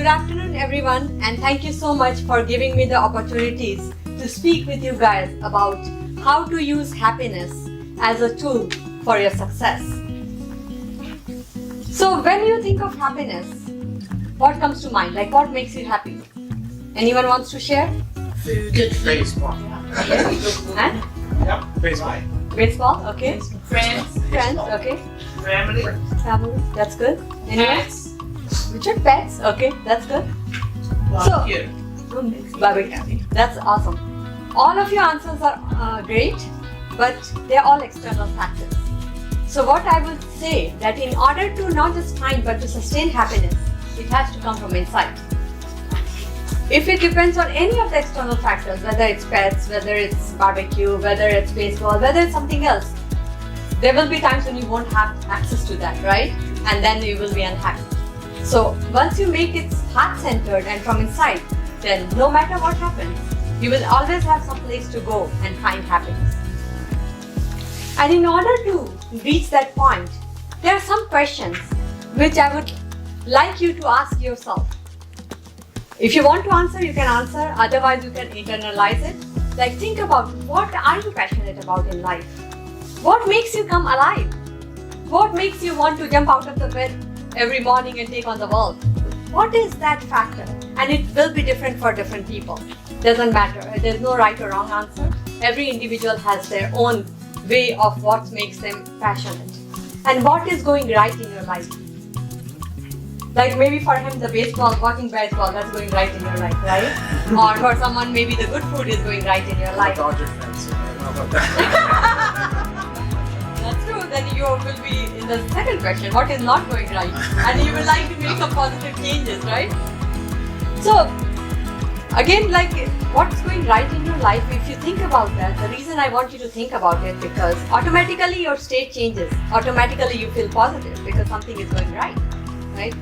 Good afternoon, everyone, and thank you so much for giving me the opportunities to speak with you guys about how to use happiness as a tool for your success. So when you think of happiness, what comes to mind? Like, what makes you happy? Anyone wants to share? Food. Baseball. And? Yep. Baseball. Baseball, okay. Friends. Friends, okay. Family. Family, that's good. Anyone? Pets. Richard, pets, okay, that's good. Barbecue. Barbecue, that's awesome. All of your answers are great, but they're all external factors. So what I would say that in order to not just find but to sustain happiness, it has to come from inside. If it depends on any of the external factors, whether it's pets, whether it's barbecue, whether it's baseball, whether it's something else, there will be times when you won't have access to that, right? And then you will be unhappy. So once you make it heart-centered and from inside, then no matter what happens, you will always have some place to go and find happiness. And in order to reach that point, there are some questions which I would like you to ask yourself. If you want to answer, you can answer. Otherwise, you can internalize it. Like, think about, what are you passionate about in life? What makes you come alive? What makes you want to jump out of the bed every morning and take on the world? What is that factor? And it will be different for different people. Doesn't matter. There's no right or wrong answer. Every individual has their own way of what makes them passionate. And what is going right in your life? Like, maybe for him the baseball, watching baseball, that's going right in your life, right? Or for someone, maybe the good food is going right in your life. Dodger fans. How about that? That's true. Then you will be in the second question, what is not going right? And you will like to make some positive changes, right? So, again, like, what's going right in your life, if you think about that, the reason I want you to think about it, because automatically your state changes. Automatically you feel positive because something is going right, right?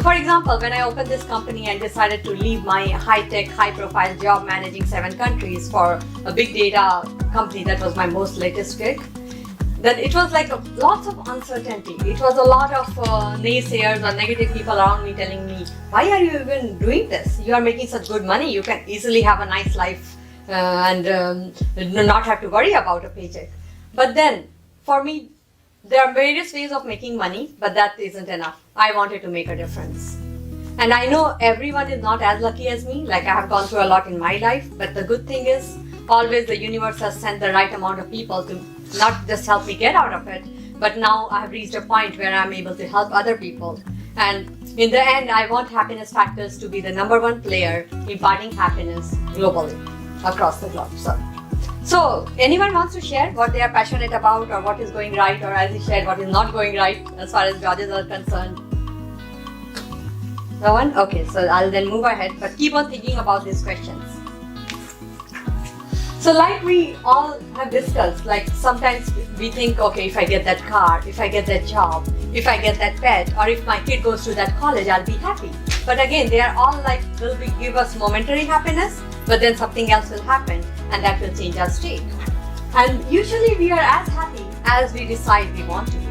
For example, when I opened this company and decided to leave my high-tech, high-profile job managing 7 countries for a big data company that was my most latest gig, then it was like lots of uncertainty. It was a lot of naysayers or negative people around me telling me, why are you even doing this? You are making such good money. You can easily have a nice life and not have to worry about a paycheck. But then, for me, there are various ways of making money, but that isn't enough. I wanted to make a difference. And I know everyone is not as lucky as me. Like, I have gone through a lot in my life, but the good thing is, always the universe has sent the right amount of people to not just help me get out of it, but now I have reached a point where I'm able to help other people. And in the end, I want HappinessFactors to be the #1 player imparting happiness globally, across the globe. So anyone wants to share what they are passionate about, or what is going right, or as he shared, what is not going right as far as judges are concerned? No one? Okay, so I'll then move ahead, but keep on thinking about these questions. So like we all have discussed, like sometimes we think, okay, if I get that car, if I get that job, if I get that pet, or if my kid goes to that college, I'll be happy. But again, they are all like, give us momentary happiness, but then something else will happen and that will change our state. And usually we are as happy as we decide we want to be.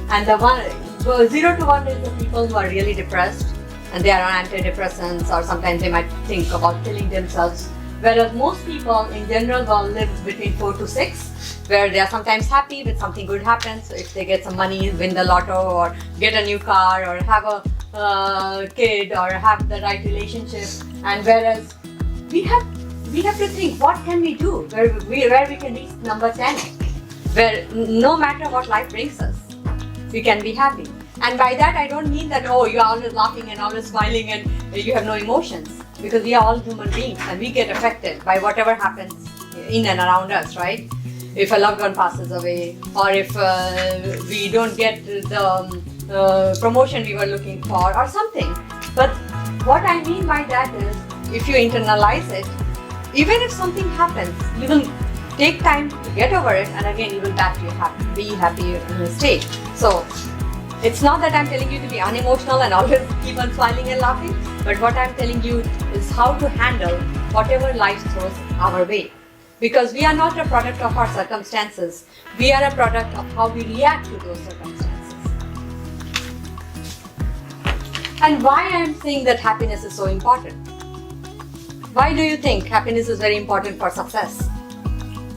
And the 0 to 1 is the people who are really depressed and they are on antidepressants, or sometimes they might think about killing themselves. Whereas most people in general will live between 4 to 6, where they are sometimes happy when something good happens. So if they get some money, win the lotto, or get a new car, or have a kid, or have the right relationship. And whereas we have to think, what can we do where we can reach number 10, where no matter what life brings us, we can be happy. And by that I don't mean that, oh, you're always laughing and always smiling and you have no emotions, because we are all human beings and we get affected by whatever happens in and around us, right? If a loved one passes away, or if we don't get the promotion we were looking for or something. But what I mean by that is, if you internalize it, even if something happens, you will take time to get over it, and again you will back to be happy in a state. So it's not that I'm telling you to be unemotional and always keep on smiling and laughing, but what I'm telling you is how to handle whatever life throws our way. Because we are not a product of our circumstances, we are a product of how we react to those circumstances. And why I'm saying that happiness is so important? Why do you think happiness is very important for success?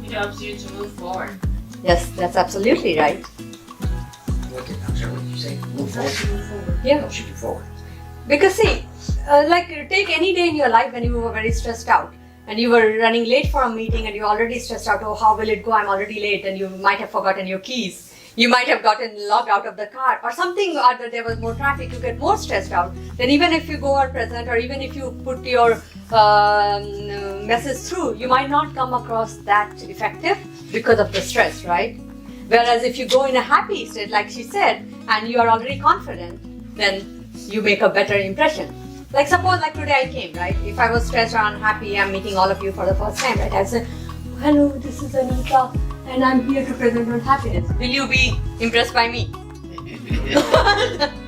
It helps you to move forward. Yes, that's absolutely right. I'm sorry, what did you say? Move forward? Yeah. Helps you move forward. Because see, like take any day in your life when you were very stressed out and you were running late for a meeting and you're already stressed out, oh, how will it go? I'm already late, and you might have forgotten your keys. You might have gotten logged out of the car or something, or that there was more traffic, you get more stressed out. Then even if you go or present, or even if you put your message through, you might not come across that effective because of the stress, right? Whereas if you go in a happy state, like she said, and you are already confident, then you make a better impression. Like suppose like today I came, right? If I was stressed or unhappy, I'm meeting all of you for the first time, right? I said, hello, this is Anita, and I'm here to present on happiness. Will you be impressed by me?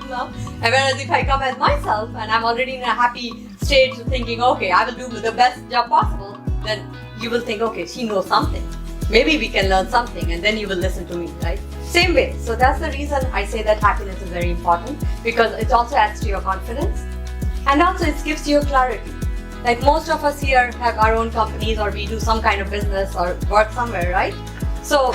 No. And whereas if I come as myself and I'm already in a happy state thinking, okay, I will do the best job possible, then you will think, okay, she knows something. Maybe we can learn something, and then you will listen to me, right? Same way. So that's the reason I say that happiness is very important, because it also adds to your confidence, and also it gives you clarity. Like most of us here have our own companies, or we do some kind of business or work somewhere, right? So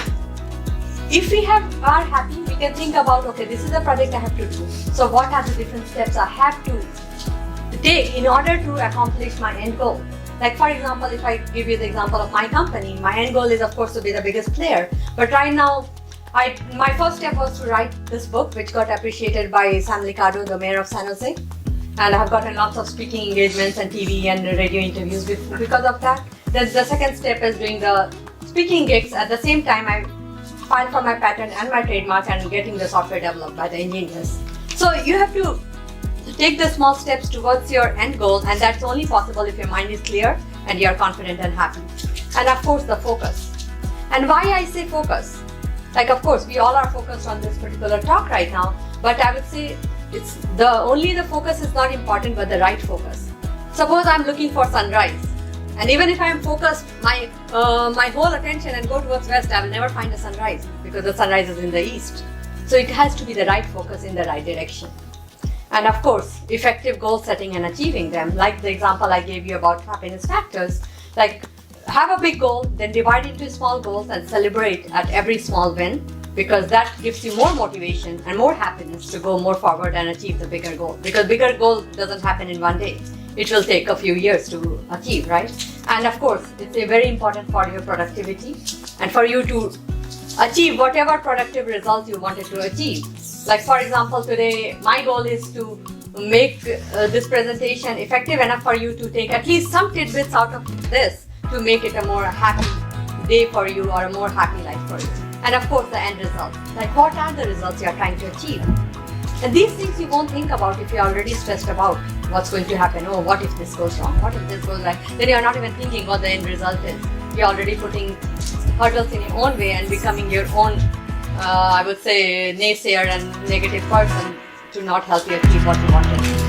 if we are happy, we can think about, okay, this is the project I have to do. So what are the different steps I have to take in order to accomplish my end goal? Like for example, if I give you the example of my company, my end goal is of course to be the biggest player. But right now, my first step was to write this book, which got appreciated by Sam Liccardo, the mayor of San Jose. And I've gotten lots of speaking engagements and TV and radio interviews because of that. Then the second step is doing the speaking gigs. At the same time, I filed for my patent and my trademark and getting the software developed by the engineers. So you have to take the small steps towards your end goal, and that's only possible if your mind is clear and you're confident and happy. And of course, the focus. And why I say focus? Like of course, we all are focused on this particular talk right now, but I would say it's only the focus is not important, but the right focus. Suppose I'm looking for sunrise, and even if I'm focused my whole attention and go towards west, I will never find a sunrise because the sunrise is in the east. So it has to be the right focus in the right direction. And of course, effective goal setting and achieving them, like the example I gave you about happiness factors, like have a big goal, then divide into small goals and celebrate at every small win, because that gives you more motivation and more happiness to go more forward and achieve the bigger goal. Because bigger goal doesn't happen in one day. It will take a few years to achieve, right? And of course, it's very important for your productivity and for you to achieve whatever productive results you wanted to achieve. Like for example, today my goal is to make this presentation effective enough for you to take at least some tidbits out of this to make it a more happy day for you or a more happy life for you. And of course the end result. Like what are the results you are trying to achieve? And these things you won't think about if you're already stressed about what's going to happen. Oh, what if this goes wrong? What if this goes right? Then you're not even thinking what the end result is. You're already putting hurdles in your own way and becoming your own, I would say, naysayer and negative person to not help you achieve what you wanted.